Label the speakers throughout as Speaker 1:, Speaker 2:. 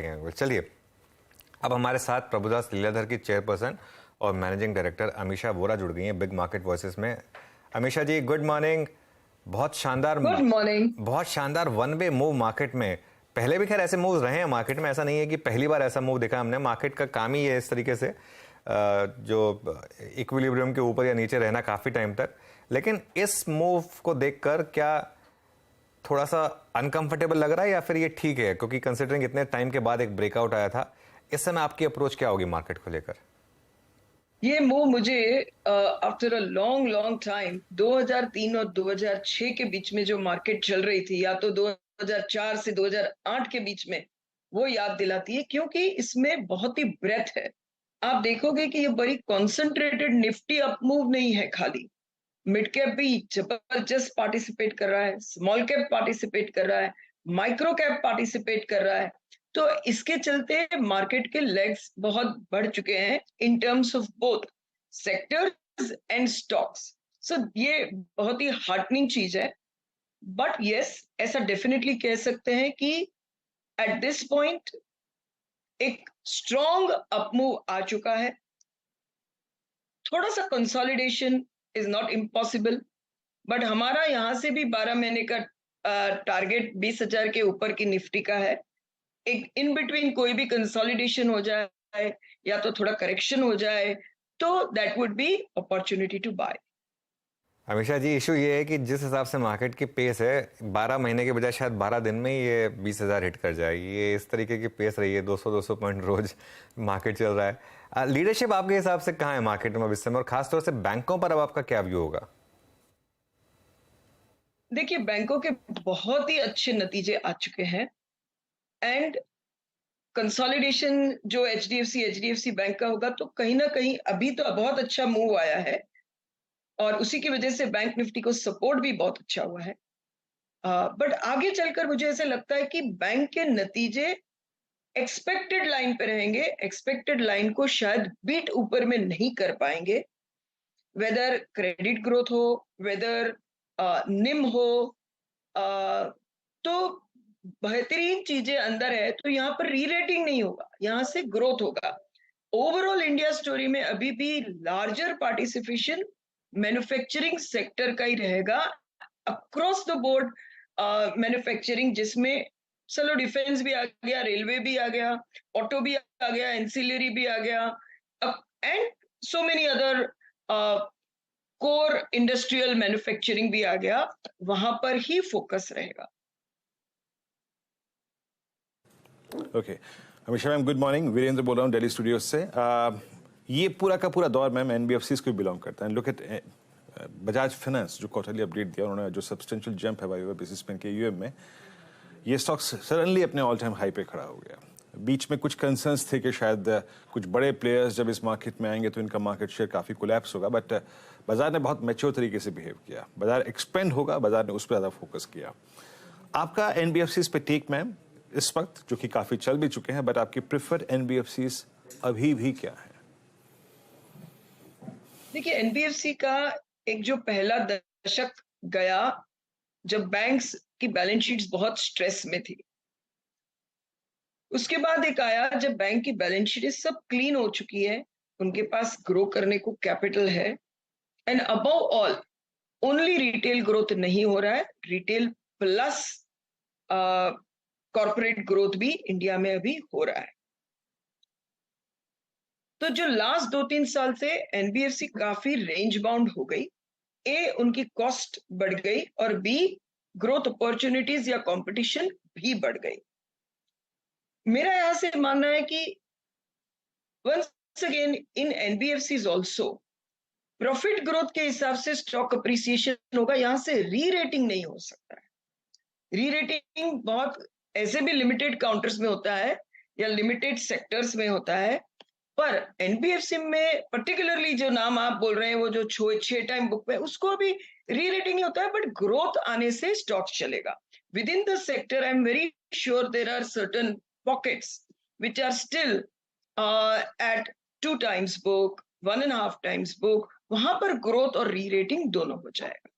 Speaker 1: लगेंगे। चलिए, अब हमारे साथ प्रभुदास लीलाधर की चेयरपर्सन और मैनेजिंग डायरेक्टर अमीषा वोरा जुड़ गई हैं बिग मार्केट वॉइसेस में। अमीषा जी, गुड मॉर्निंग।
Speaker 2: Good morning.
Speaker 1: बहुत शानदार वन वे मूव मार्केट में। पहले भी खैर ऐसे मूव रहे हैं मार्केट में, ऐसा नहीं है कि पहली बार ऐसा मूव देखा हमने। मार्केट का काम ही है इस तरीके से जो इक्विलिब्रियम के ऊपर या नीचे रहना काफ़ी टाइम तक। लेकिन इस मूव को देखकर क्या थोड़ा सा अनकंफर्टेबल लग रहा है या फिर ये ठीक है, क्योंकि कंसिडरिंग इतने टाइम के बाद एक ब्रेकआउट आया था? इस समय आपकी अप्रोच क्या होगी मार्केट को लेकर?
Speaker 2: ये मूव मुझे after a long long time 2003 और 2006 के बीच में जो मार्केट चल रही थी, या तो 2004 से 2008 के बीच में, वो याद दिलाती है, क्योंकि इसमें बहुत ही ब्रेथ है। आप देखोगे कि ये बड़ी कॉन्सेंट्रेटेड निफ्टी अप मूव नहीं है। खाली मिड कैप भी जबरदस्त पार्टिसिपेट कर रहा है, स्मॉल कैप पार्टिसिपेट कर रहा है, माइक्रो कैप पार्टिसिपेट कर रहा है। तो इसके चलते मार्केट के लेग्स बहुत बढ़ चुके हैं in terms of both sectors and stocks. So ये बहुत ही हार्टनिंग चीज है। बट यस, ऐसा डेफिनेटली कह सकते हैं कि एट दिस पॉइंट एक स्ट्रॉन्ग अपमूव आ चुका है। थोड़ा सा consolidation is not impossible, but हमारा यहां से भी 12 महीने का टारगेट 20,000 के ऊपर की निफ्टी का है। एक इन बिटवीन कोई भी कंसोलिडेशन हो जाए या तो थोड़ा करेक्शन हो जाए, तो that would be opportunity to buy.
Speaker 1: हमेशा जी, इशू ये है कि जिस हिसाब से मार्केट की पेस है, 12 महीने के बजाय शायद 12 दिन में ही ये 20,000 हिट कर जाएगी। ये इस तरीके की पेस रही है, 200-200 पॉइंट रोज मार्केट चल रहा है। लीडरशिप आपके हिसाब से कहाँ है मार्केट में इस समय, और खासतौर से बैंकों पर अब आपका क्या व्यू होगा?
Speaker 2: देखिए, बैंकों के बहुत ही अच्छे नतीजे आ चुके हैं, एंड कंसोलिडेशन जो एचडीएफसी बैंक का होगा, तो कहीं ना कहीं अभी तो बहुत अच्छा मूव आया है, और उसी की वजह से बैंक निफ्टी को सपोर्ट भी बहुत अच्छा हुआ है। बट आगे चलकर मुझे ऐसे लगता है कि बैंक के नतीजे एक्सपेक्टेड लाइन पे रहेंगे। एक्सपेक्टेड लाइन को शायद बीट ऊपर में नहीं कर पाएंगे, वेदर क्रेडिट ग्रोथ हो, वेदर निम हो। तो बेहतरीन चीजें अंदर है, तो यहाँ पर री रेटिंग नहीं होगा, यहाँ से ग्रोथ होगा। ओवरऑल इंडिया स्टोरी में अभी भी लार्जर पार्टिसिपेशन मैन्युफैक्चरिंग सेक्टर का ही रहेगा, अक्रॉस द बोर्ड मैन्युफैक्चरिंग, जिसमें चलो डिफेंस भी आ गया, रेलवे भी आ गया, ऑटो भी आ गया, एंसिलरी भी आ गया, and so many other core industrial manufacturing भी आ गया। वहां पर ही फोकस रहेगा।
Speaker 3: ओके, हमेशा मैम गुड मॉर्निंग। वीरेंद्र बोल रहा हूँ दिल्ली स्टूडियो से। ये पूरा का पूरा दौर मैम एनबीएफसीज को बिलोंग करता है। लुक एट बजाज फाइनेंस जो क्वार्टरली अपडेट दिया उन्होंने, जो सब्सटेंशियल जंप है वाई बेसिस पे के यूएम में, ये स्टॉक सडनली अपने ऑल टाइम हाई पे खड़ा हो गया। बीच में कुछ कंसर्न्स थे कि शायद कुछ बड़े प्लेयर्स जब इस मार्केट में आएंगे तो इनका मार्केट शेयर काफ़ी कोलैप्स होगा, बट बाजार ने बहुत मैच्योर तरीके से बिहेव किया। बाजार एक्सपेंड होगा, बाजार ने उस पर ज़्यादा फोकस किया। आपका एनबीएफसीज पे टेक मैम इस वक्त, जो कि काफ़ी चल भी चुके हैं, बट आपकी प्रिफर्ड एनबीएफसीज अभी भी क्या है?
Speaker 2: देखिए, एनबीएफसी का एक जो पहला दशक गया, जब बैंक्स की बैलेंस शीट्स बहुत स्ट्रेस में थी, उसके बाद एक आया जब बैंक की बैलेंस शीट सब क्लीन हो चुकी है, उनके पास ग्रो करने को कैपिटल है, and above all only retail growth नहीं हो रहा है, रिटेल प्लस कॉर्पोरेट ग्रोथ भी इंडिया में अभी हो रहा है। तो जो लास्ट 2-3 साल से एनबीएफसी काफी रेंज बाउंड हो गई, ए उनकी कॉस्ट बढ़ गई, और बी ग्रोथ अपॉर्चुनिटीज या कंपटीशन भी बढ़ गई। मेरा यहां से मानना है कि once again in NBFCs also profit growth के हिसाब से स्टॉक अप्रिसिएशन होगा, यहां से री रेटिंग नहीं हो सकता है। री रेटिंग बहुत ऐसे भी लिमिटेड काउंटर्स में होता है या लिमिटेड सेक्टर्स में होता है, पर एनबीएफसी में पर्टिकुलरली जो नाम आप बोल रहे हैं, वो जो 6 टाइम बुक पे, उसको अभी री रेटिंग नहीं होता है, बट ग्रोथ आने से स्टॉक चलेगा within the sector. I am very sure there are certain pockets which are still at 2 times book, 1.5 times book, वहां पर ग्रोथ और री रेटिंग दोनों हो जाएगा।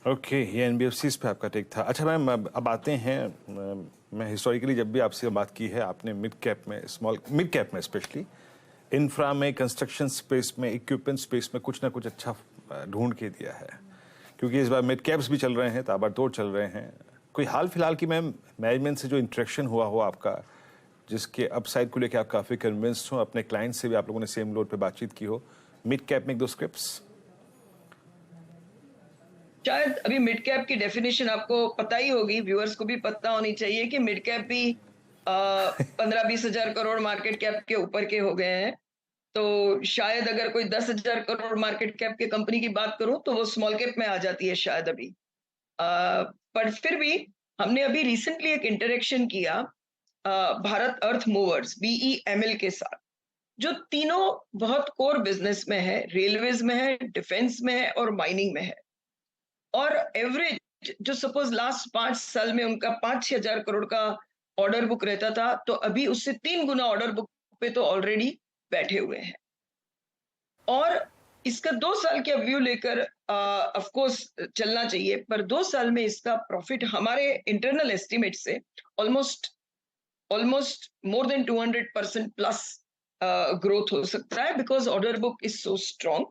Speaker 3: ओके, ये एनबीएफसीज पे आपका टेक था। अच्छा मैम, अब आते हैं, मैं हिस्टोरिकली जब भी आपसे बात की है, आपने मिड कैप में, स्मॉल मिड कैप में स्पेशली, इंफ्रा में, कंस्ट्रक्शन स्पेस में, इक्विपमेंट स्पेस में कुछ ना कुछ अच्छा ढूंढ के दिया है। क्योंकि इस बार मिड कैप्स भी चल रहे हैं, ताबड़तोड़ चल रहे हैं। कोई हाल फिलहाल की मैम मैनेजमेंट से जो इंटरेक्शन हुआ हो आपका, जिसके अपसाइड को लेकर आप काफ़ी कन्विंस्ड हो, अपने क्लाइंट से भी आप लोगों ने सेम लोड पे बातचीत की हो, मिड कैप में एक दो स्क्रिप्ट्स?
Speaker 2: शायद अभी मिड कैप की डेफिनेशन आपको पता ही होगी, व्यूअर्स को भी पता होनी चाहिए कि मिड कैप भी 15-20 हजार करोड़ मार्केट कैप के ऊपर के हो गए हैं। तो शायद अगर कोई 10,000 करोड़ मार्केट कैप की कंपनी की बात करूं तो वो स्मॉल कैप में आ जाती है शायद अभी। पर फिर भी हमने अभी रिसेंटली एक इंटरेक्शन किया भारत अर्थ मूवर्स BEML के साथ, जो तीनों बहुत कोर बिजनेस में है, रेलवेज में है, डिफेंस में है और माइनिंग में है। और एवरेज जो सपोज लास्ट 5 साल में उनका 5-6 हजार करोड़ का ऑर्डर बुक रहता था, तो अभी उससे 3 गुना ऑर्डर बुक पे तो ऑलरेडी बैठे हुए हैं। और इसका 2 साल का व्यू लेकर ऑफ कोर्स चलना चाहिए, पर 2 साल में इसका प्रॉफिट हमारे इंटरनल एस्टिमेट से almost more than 200% plus growth हो सकता है, because order book is so strong.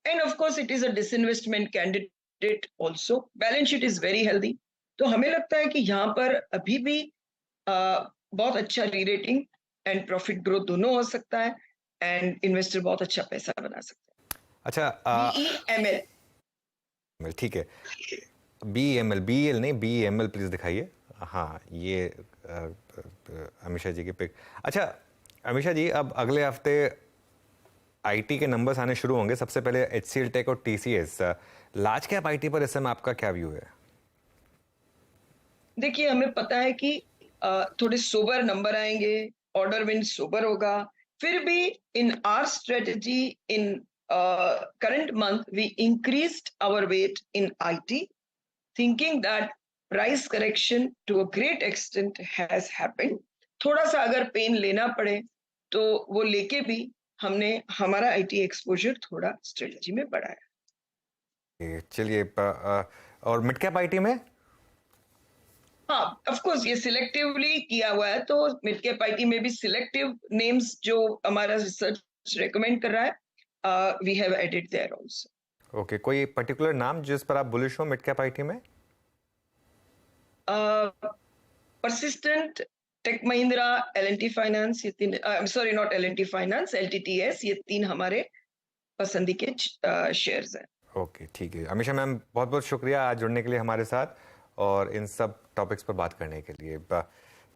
Speaker 2: End of course it is a disinvestment candidate also, balance sheet is very healthy. तो हमें लगता है कि यहाँ पर अभी भी बहुत अच्छा री रेटिंग एंड प्रॉफिट ग्रोथ दोनों हो सकता है, एंड इन्वेस्टर बहुत अच्छा पैसा बना सकता है।
Speaker 1: अच्छा,
Speaker 2: BEML।
Speaker 1: ठीक है, BEL नहीं, BEML प्लीज दिखाइए। हाँ, ये अमीषा जी की पिक। अच्छा अमीषा जी, अब अगले हफ्ते आईटी के नंबर्स आने शुरू होंगे। सबसे पहले HCL टेक और TCS। लार्ज कैप आईटी पर इस समय आपका क्या व्यू है?
Speaker 2: देखिए, हमें पता है कि थोड़े सोबर नंबर आएंगे, ऑर्डर विन सोबर होगा। फिर भी in our strategy in current month we increased our weight in IT, thinking that price correction to a great extent has happened. थोड़ा सा अगर पेन लेना पड़े तो वो लेके भी हमने हमारा आईटी एक्सपोजर थोड़ा स्ट्रेटजी में बढ़ाया।
Speaker 1: चलिए, और मिड कैप आईटी में?
Speaker 2: हाँ, ऑफ कोर्स ये सिलेक्टिवली किया हुआ है, तो मिड कैप आईटी में भी सिलेक्टिव नेम्स जो हमारा रिसर्च रेकमेंड कर रहा है, we have added there also.
Speaker 1: Okay, कोई पर्टिकुलर नाम जिस पर आप बुलिश हो मिड कैप आईटी में?
Speaker 2: Persistent, Tech Mahindra, L&T Finance, ये तीन, sorry not L&T finance, LTTS, ये तीन हमारे पसंदी के शेयर्स हैं।
Speaker 1: ओके, ठीक है। अमीषा मैम, बहुत बहुत शुक्रिया आज जुड़ने के लिए हमारे साथ और इन सब टॉपिक्स पर बात करने के लिए।